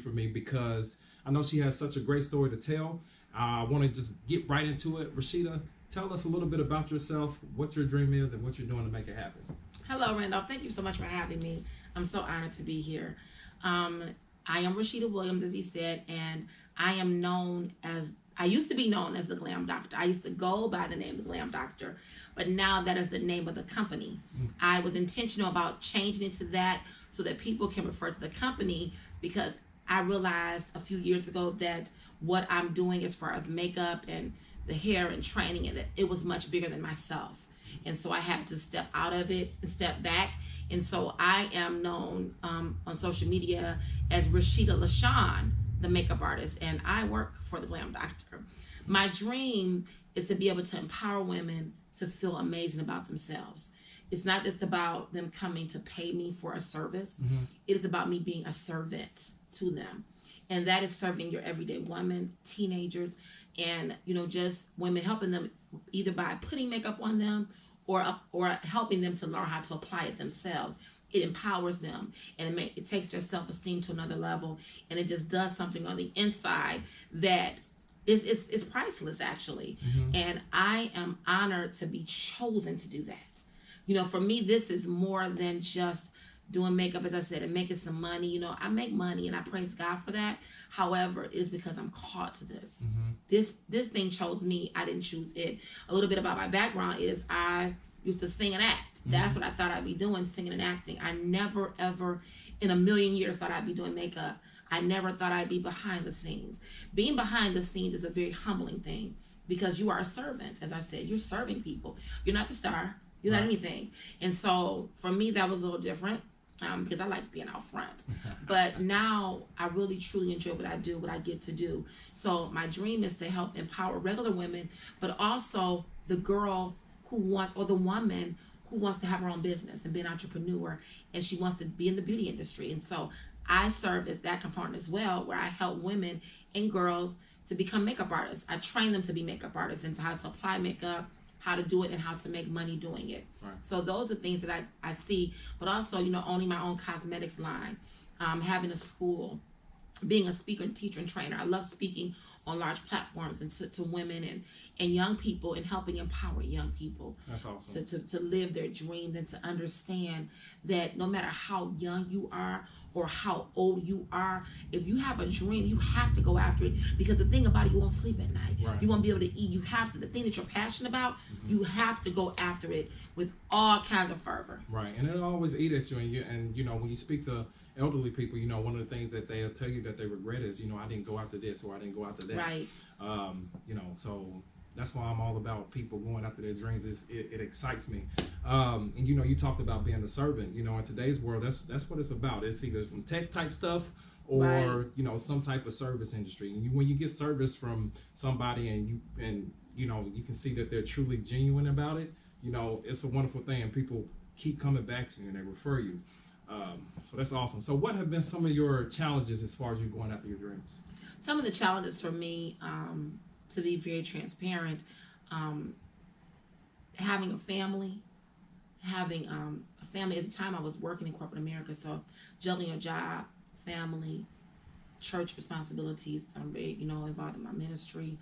For me because I know she has such a great story to tell. I want to just get right into it. Rashida, tell us a little bit about yourself, what your dream is, and what you're doing to make it happen. Hello, Randolph. Thank you so much for having me. I'm so honored to be here. Um, I am Rashida Williams, as he said, and I used to be known as the Glam Doctor. I used to go by the name the Glam Doctor, but now that is the name of the company. I was intentional about changing it to that so that people can refer to the company because I realized a few years ago that what I'm doing as far as makeup and the hair and training, and that it was much bigger than myself. And so I had to step out of it and step back. And so I am known on social media as Rashida LaShawn, the makeup artist, and I work for the Glam Doctor. My dream is to be able to empower women to feel amazing about themselves. It's not just about them coming to pay me for a service. It is about me being a servant to them. And that is serving your everyday women, teenagers, and just women, helping them either by putting makeup on them or helping them to learn how to apply it themselves. It empowers them, and it takes their self-esteem to another level, and it just does something on the inside that is priceless, actually. And I am honored to be chosen to do that. For me, this is more than just doing makeup, as I said, and making some money. I make money, and I praise God for that. However, it is because I'm called to this. This thing chose me. I didn't choose it. A little bit about my background is I used to sing and act. That's what I thought I'd be doing, singing and acting. I never, ever in a million years thought I'd be doing makeup. I never thought I'd be behind the scenes. Being behind the scenes is a very humbling thing because you are a servant. As I said, you're serving people. You're not the star. You're not anything. And so for me, that was a little different. Because I like being out front. But now I really truly enjoy what I do, what I get to do. So my dream is to help empower regular women, but also the girl who wants, or the woman who wants to have her own business and be an entrepreneur, and she wants to be in the beauty industry. And so I serve as that component as well, where I help women and girls to become makeup artists. I train them to be makeup artists and to how to apply makeup, how to do it, and how to make money doing it. Right. So those are things that I see, but also, owning my own cosmetics line, having a school, being a speaker and teacher and trainer. I love speaking on large platforms and to women and young people, and helping empower young people. That's awesome. To live their dreams and to understand that no matter how young you are or how old you are, if you have a dream, you have to go after it, because the thing about it, you won't sleep at night. Right. You won't be able to eat. You have to, the thing that you're passionate about, you have to go after it with all kinds of fervor. Right, and it'll always eat at you, and when you speak to elderly people, one of the things that they'll tell you that they regret is, I didn't go after this, or I didn't go after that. Right. So that's why I'm all about people going after their dreams. It excites me. And you talked about being a servant. In today's world, that's what it's about. It's either some tech type stuff or right. Some type of service industry. And when you get service from somebody and you can see that they're truly genuine about it, it's a wonderful thing, and people keep coming back to you and they refer you. So that's awesome. So what have been some of your challenges as far as you going after your dreams? Some of the challenges for me, to be very transparent, having a family at the time I was working in corporate America, so juggling a job, family, church responsibilities. I'm very, involved in my ministry,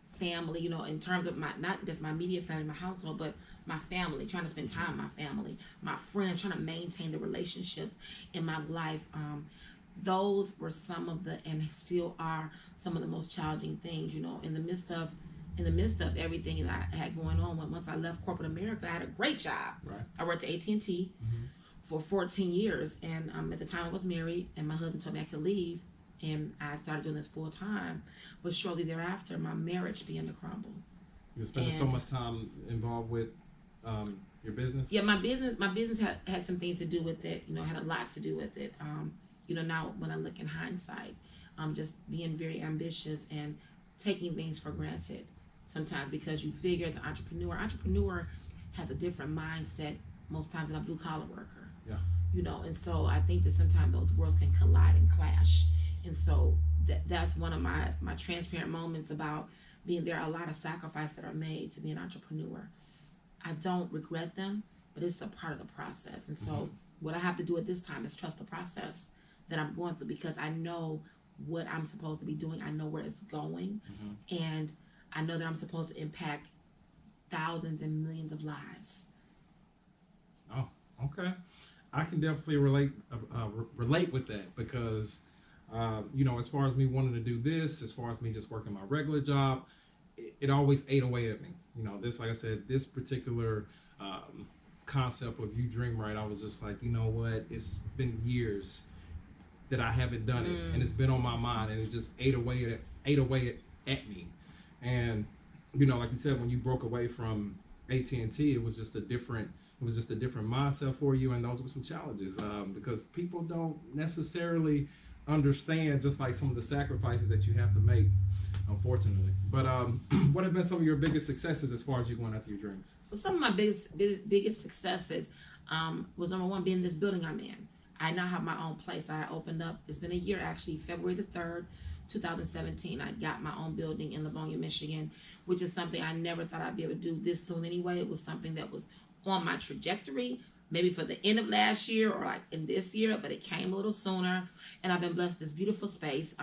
family, in terms of not just my immediate family, my household, but my family, trying to spend time with my family, my friends, trying to maintain the relationships in my life. Those were some of and still are some of the most challenging things, in the midst of everything that I had going on. Once I left corporate America, I had a great job. Right. I worked at AT&T for 14 years, and at the time I was married, and my husband told me I could leave, and I started doing this full time. But shortly thereafter, my marriage began to crumble. You were spending so much time involved with your business? Yeah, my business had some things to do with it. Had a lot to do with it. Now when I look in hindsight, just being very ambitious and taking things for granted sometimes, because you figure as an entrepreneur has a different mindset most times than a blue collar worker. Yeah. And so I think that sometimes those worlds can collide and clash. And so that's one of my transparent moments about being there. A lot of sacrifices that are made to be an entrepreneur. I don't regret them, but it's a part of the process. And so what I have to do at this time is trust the process that I'm going through, because I know what I'm supposed to be doing. I know where it's going, and I know that I'm supposed to impact thousands and millions of lives. Oh, okay. I can definitely relate with that because, as far as me wanting to do this, as far as me just working my regular job, it always ate away at me. This, like I said, this particular concept of You Dream Right, I was just like, you know what? It's been years that I haven't done it, and it's been on my mind, and it just ate away at me. And like you said, when you broke away from AT&T, it was just a different mindset for you, and those were some challenges because people don't necessarily understand just like some of the sacrifices that you have to make, unfortunately. But what have been some of your biggest successes as far as you going after your dreams? Well, some of my biggest successes was, number one, being in this building I'm in. I now have my own place. I opened up, it's been a year actually, February the 3rd, 2017. I got my own building in Livonia, Michigan, which is something I never thought I'd be able to do this soon anyway. It was something that was on my trajectory, maybe for the end of last year or like in this year, but it came a little sooner, and I've been blessed with this beautiful space.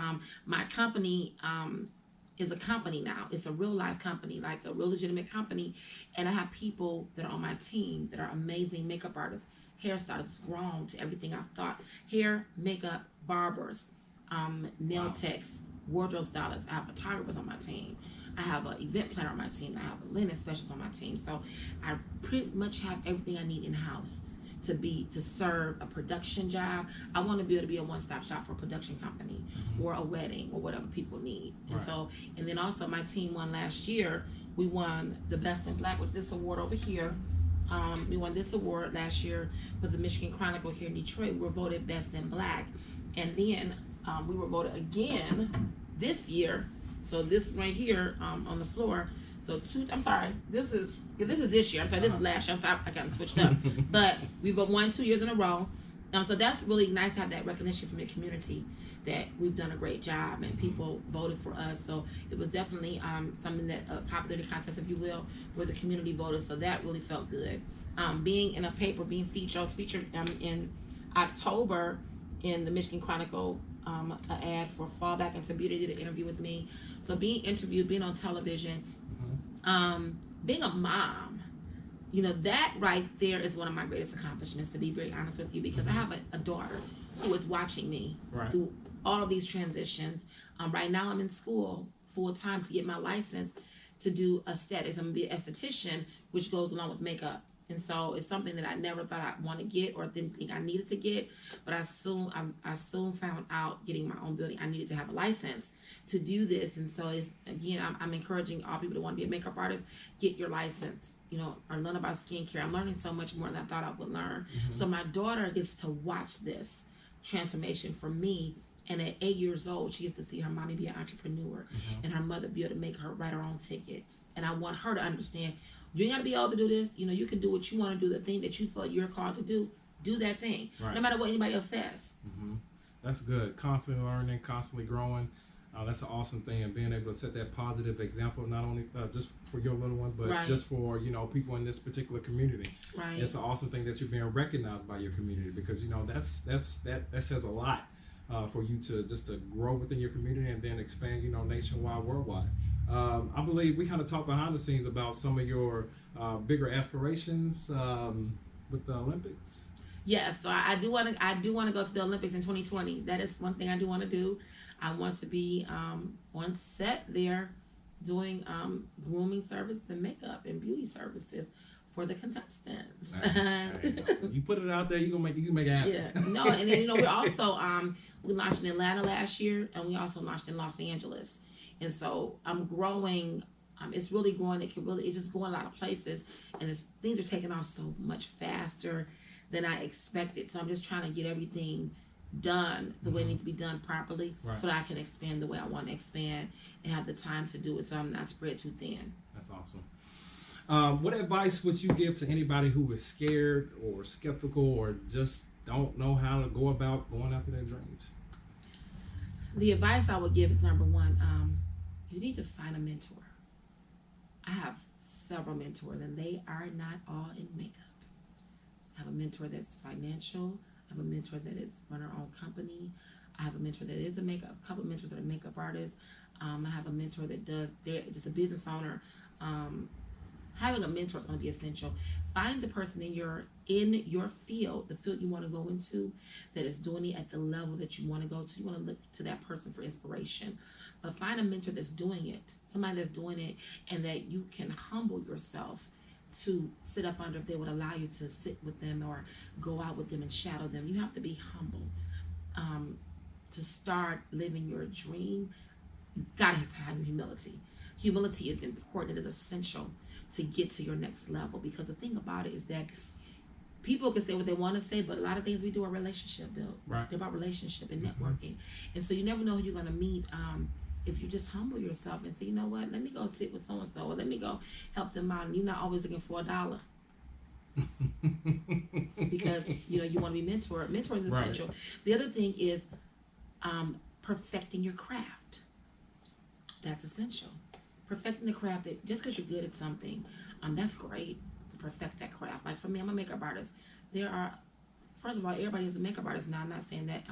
My company is a company now. It's a real life company, like a real legitimate company, and I have people that are on my team that are amazing makeup artists, hairstylists, grown to everything I've thought: hair, makeup, barbers, nail techs, wardrobe stylists. I have photographers on my team. I have an event planner on my team. I have a linen specialist on my team. So I pretty much have everything I need in house to serve a production job. I want to be able to be a one-stop shop for a production company or a wedding or whatever people need. And and then also my team won last year. We won the Best in Black, which is this award over here. We won this award last year for the Michigan Chronicle here in Detroit. We were voted Best in Black, and then we were voted again this year. So this right here on the floor. So this is this year. I'm sorry, this is last year. I'm sorry, I got them switched up. But we've won 2 years in a row. So that's really nice to have that recognition from your community that we've done a great job and people voted for us. So it was definitely something that a popularity contest, if you will, where the community voted. So that really felt good. Being in a paper, being featured, I was featured in October in the Michigan Chronicle, an ad for Fall Back into Beauty. Did an interview with me. So being interviewed, being on television, being a mom, that right there is one of my greatest accomplishments, to be very honest with you, because I have a daughter who is watching me through all of these transitions. Right now I'm in school full time to get my license to do aesthetics. I'm going to be an esthetician, which goes along with makeup. And so it's something that I never thought I'd want to get or didn't think I needed to get. But I soon found out, getting my own building, I needed to have a license to do this. And so I'm encouraging all people that want to be a makeup artist, get your license, or learn about skincare. I'm learning so much more than I thought I would learn. So my daughter gets to watch this transformation from me. And at 8 years old, she gets to see her mommy be an entrepreneur and her mother be able to make her write her own ticket. And I want her to understand, you ain't got to be able to do this. You can do what you want to do, the thing that you feel you're called to do that thing, no matter what anybody else says. That's good. Constantly learning, constantly growing. That's an awesome thing, and being able to set that positive example, not only just for your little one, but just for people in this particular community. It's an awesome thing that you're being recognized by your community, because that says a lot for you to grow within your community and then expand nationwide, worldwide. I believe we kind of talked behind the scenes about some of your bigger aspirations with the Olympics. Yes, so I do want to go to the Olympics in 2020. That is one thing I do want to do. I want to be on set there doing grooming services and makeup and beauty services for the contestants. You put it out there, you can make it happen. Yeah, no, and then we also we launched in Atlanta last year, and we also launched in Los Angeles. And so I'm growing. It's really growing. It just go in a lot of places, and things are taking off so much faster than I expected. So I'm just trying to get everything done the way it needs to be done properly, so that I can expand the way I want to expand and have the time to do it, so I'm not spread too thin. That's awesome. What advice would you give to anybody who is scared or skeptical or just don't know how to go about going after their dreams? The advice I would give is, number one, you need to find a mentor. I have several mentors, and they are not all in makeup. I have a mentor that's financial. I have a mentor that is run her own company. I have a mentor that is a couple of mentors that are makeup artists. I have a mentor that they're just a business owner. Having a mentor is going to be essential. Find the person in your field, the field you want to go into, that is doing it at the level that you want to go to. You want to look to that person for inspiration. But find a mentor that's doing it, somebody that's doing it, and that you can humble yourself to sit up under if they would allow you to sit with them or go out with them and shadow them. You have to be humble. To start living your dream, you gotta have humility. Humility is important. It is essential to get to your next level, because the thing about it is that people can say what they want to say, but a lot of things we do are relationship build. Right. They're about relationship and networking. And so you never know who you're going to meet if you just humble yourself and say, you know what, let me go sit with so-and-so, or let me go help them out. And you're not always looking for $1. Because, you want to be mentored. Mentoring is essential. Right. The other thing is perfecting your craft. That's essential. Perfecting the craft. That just because you're good at something, that's great. Perfect that craft. Like for me, I'm a makeup artist. First of all, everybody is a makeup artist now. I'm not saying that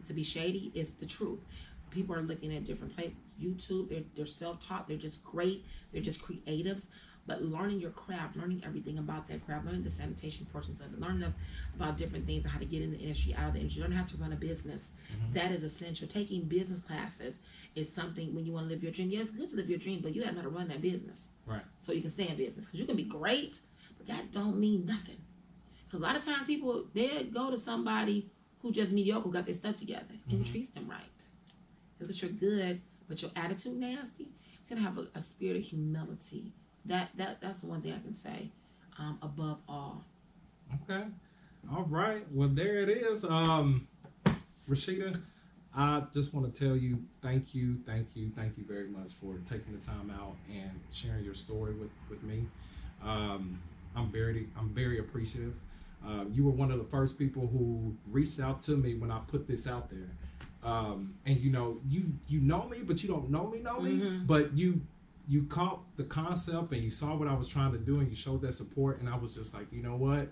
to be shady. It's the truth. People are looking at different places. YouTube, they're self-taught. They're just great. They're just creatives. But learning your craft, learning everything about that craft, learning the sanitation portions of it, learning about different things, how to get in the industry, out of the industry, learning how to run a business. Mm-hmm. That is essential. Taking business classes is something when you want to live your dream. Yeah, it's good to live your dream, but you got to know how to run that business. Right. So you can stay in business. Because you can be great, but that don't mean nothing. Because a lot of times people, they go to somebody who just mediocre, got their stuff together, mm-hmm. and treats them right. So that you're good, but your attitude nasty, you can have a spirit of humility. That's the one thing I can say above all. Okay. All right. Well, there it is. Rashida, I just want to tell you thank you very much for taking the time out and sharing your story with me. I'm very appreciative. You were one of the first people who reached out to me when I put this out there. And you know me, but you don't know me, mm-hmm. but you caught the concept and you saw what I was trying to do and you showed that support, and I was just like, you know what?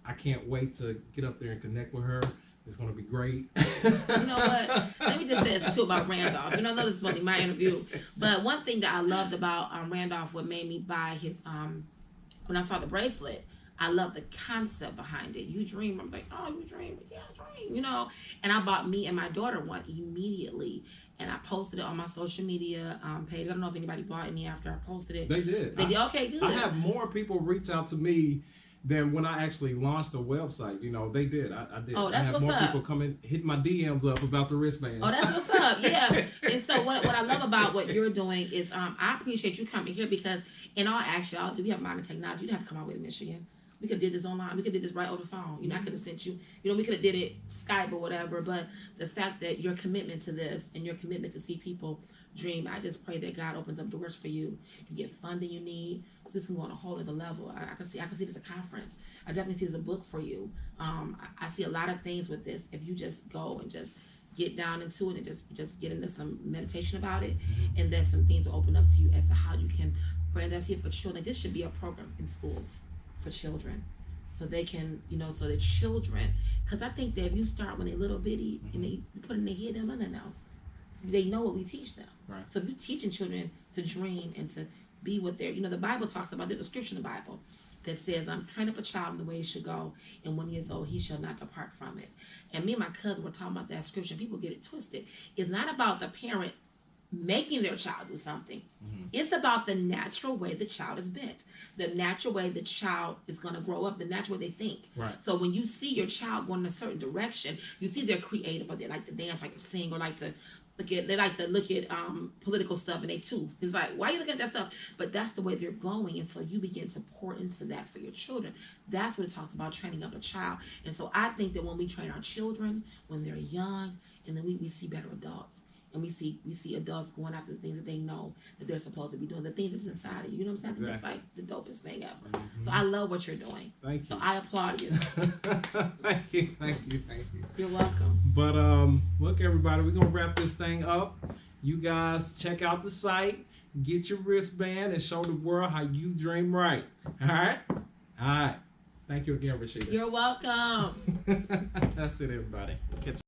I can't wait to get up there and connect with her. It's going to be great. You know what? Let me just say this too about Randolph. This is supposed to be my interview. But one thing that I loved about Randolph, what made me buy his, when I saw the bracelet, I love the concept behind it. You dream. I was like, oh, you dream? Yeah, I dream. And I bought me and my daughter one immediately. And I posted it on my social media page. I don't know if anybody bought any after I posted it. They did. They did? Okay, good. I have more people reach out to me than when I actually launched a website. They did. I did. Oh, that's I have what's more up. people coming, hit my DMs up about the wristbands. Oh, that's what's up. Yeah. And so what I love about what you're doing is I appreciate you coming here, because in all actuality, we have modern technology. You didn't have to come out with Michigan. We could have did this online. We could have did this right over the phone. I could have sent you, we could have did it Skype or whatever. But the fact that your commitment to this and your commitment to see people dream, I just pray that God opens up doors for you. You get funding you need. So this can go on a whole other level. I can see this as a conference. I definitely see it as a book for you. I see a lot of things with this. If you just go and just get down into it and just get into some meditation about it, mm-hmm. and then some things will open up to you as to how you can brand that here for children. This should be a program in schools for children, so they can, so the children, because I think that if you start when they're little bitty, mm-hmm. and you put in their head, they don't know nothing else. They know what we teach them. Right. So if you're teaching children to dream and to be what they're, the Bible talks about, there's a scripture in the Bible that says, train up a child in the way he should go, and when he is old, he shall not depart from it. And me and my cousin were talking about that scripture, and people get it twisted. It's not about the parent making their child do something. Mm-hmm. It's about the natural way the child is bent, the natural way the child is going to grow up, the natural way they think. Right. So when you see your child going in a certain direction, you see they're creative, or they like to dance, like to sing, or like to look at political stuff, and they too. It's like, why are you looking at that stuff? But that's the way they're going, and so you begin to pour into that for your children. That's what it talks about, training up a child. And so I think that when we train our children when they're young, and then we see better adults. And we see adults going after the things that they know that they're supposed to be doing, the things that's inside of you. You know what I'm saying? Exactly. It's like the dopest thing ever. Mm-hmm. So I love what you're doing. Thank you. So I applaud you. Thank you. You're welcome. But look, everybody, we're gonna wrap this thing up. You guys check out the site, get your wristband, and show the world how you dream right. All right. Thank you again, Rashida. You're welcome. That's it, everybody. Catch